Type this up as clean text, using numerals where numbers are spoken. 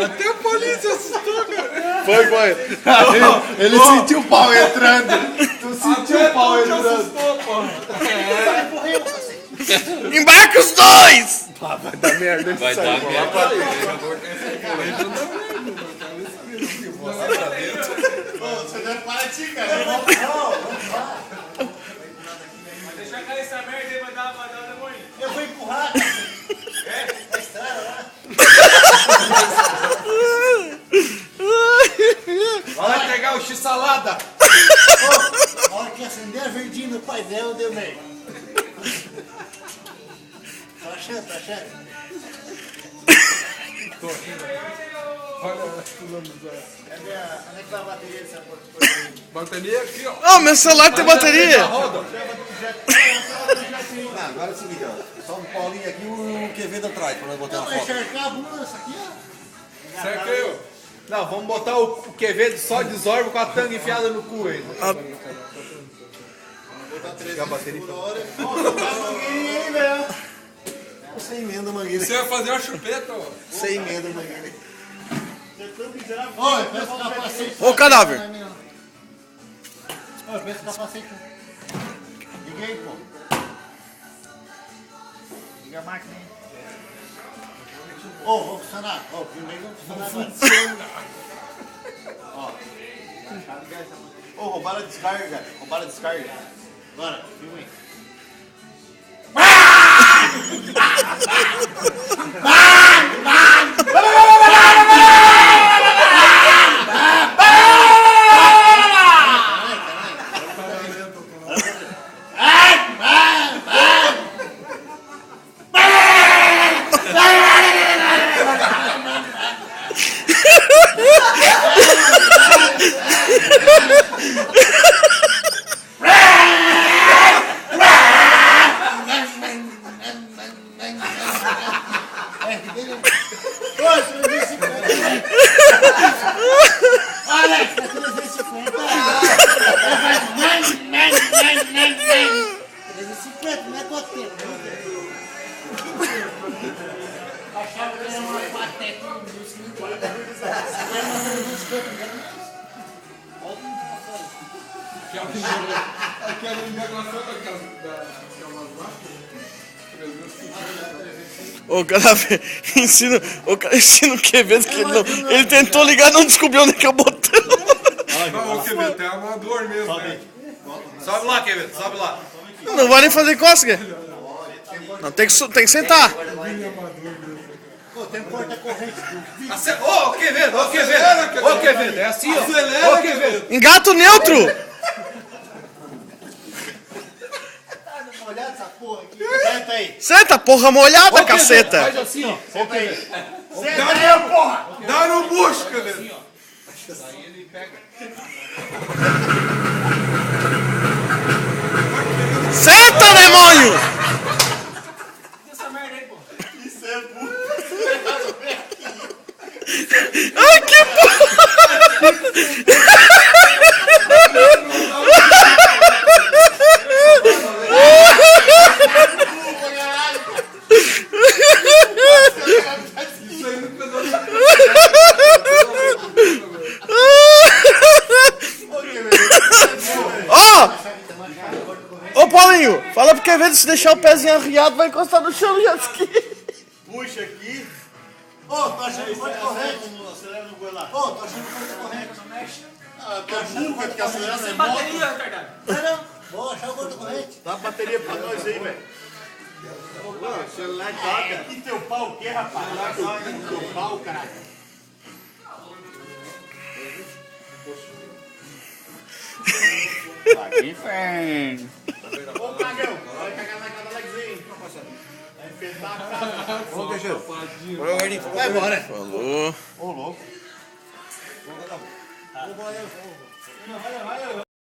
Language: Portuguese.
Até a polícia assustou, cara. Foi. Ele sentiu o pau entrando. Tu sentiu o pau entrando. Assustou, porra. Embarca os dois! Vai dar merda. Ele Vai sai. dar merda. Você deve parar de ti, cara. Deixa cair essa merda aí, vai dar demônio. Eu vou empurrar. É estrada lá. Vai pegar o x-salada. A hora que acender a verdinha no painel, deu merda. Tá achando? Onde é que tá a bateria dessa porcaria? Bateria aqui, ó. Oh, meu celular tem bateria. Roda. Agora é o seguinte, ó. Só um Paulinho aqui e o Quevedo atrás, pra nós botar Não, uma vai foto. encharcar a ambulância aqui, ó. Cerquei. Não, vamos botar o Quevedo só de zorba com a tanga enfiada no cu ainda. A bateria por hora. Mangueirinha aí, velho. Você emenda a mangueira. Você vai fazer uma chupeta, ó. Você emenda a mangueira. Olha, pensa o capacete. Ô, cadáver. Olha, pensa o capacete. Liga aí, pô. Liga a máquina aí. Ô, vou funcionar. Ô, primeiro vamos funcionar agora. Ó. Ô, roubaram a descarga. Bora, filma aí. Alex, é 350. 350, não é goteiro. Achava que era uma pateta disso, não importa. Aquela indagação daquelas máquinas. Ô, cadáver, ensina o Quevedo que ele tentou ligar e não descobriu onde é que é o botão. Não, o Quevedo é amador mesmo, né? Sobe lá, Quevedo, sobe lá. Não vai nem fazer cócega. Não, tem que sentar. Pô, tem porta-corrente. Ô, Quevedo, ô, Quevedo, é assim, ó. Ô, Quevedo. Engata o neutro. Olha essa porra aqui. Senta aí. Senta, porra molhada, caceta. Faz assim, ó. Senta aí. Senta aí, porra. Dá no bucho, Quevedo. Senta, demônio. Essa merda aí, porra. Ai, que porra. Isso aí nunca deu. Ô, Paulinho, fala pro Quevedo se deixar o pezinho arriado vai encostar no chão do jet ski. Puxa aqui. Ô, tô achando que foi correto. Acelera no gol lá. Ô, tô achando que foi correto. Não mexe. Ah, tô burro que acelerar sem Bateria, retardado. Não. Vou achar o gol da corrente. Dá a bateria pra nós aí, velho. O celular toca. Que teu pau o quê, rapaz? Teu pau, caralho. Que inferno. Ô, cagão. Vai cagar na cara da Lexinho. Vai enfrentar a casa. Vamos, Teixeira. Vai embora. Falou. Ô, louco. Vai,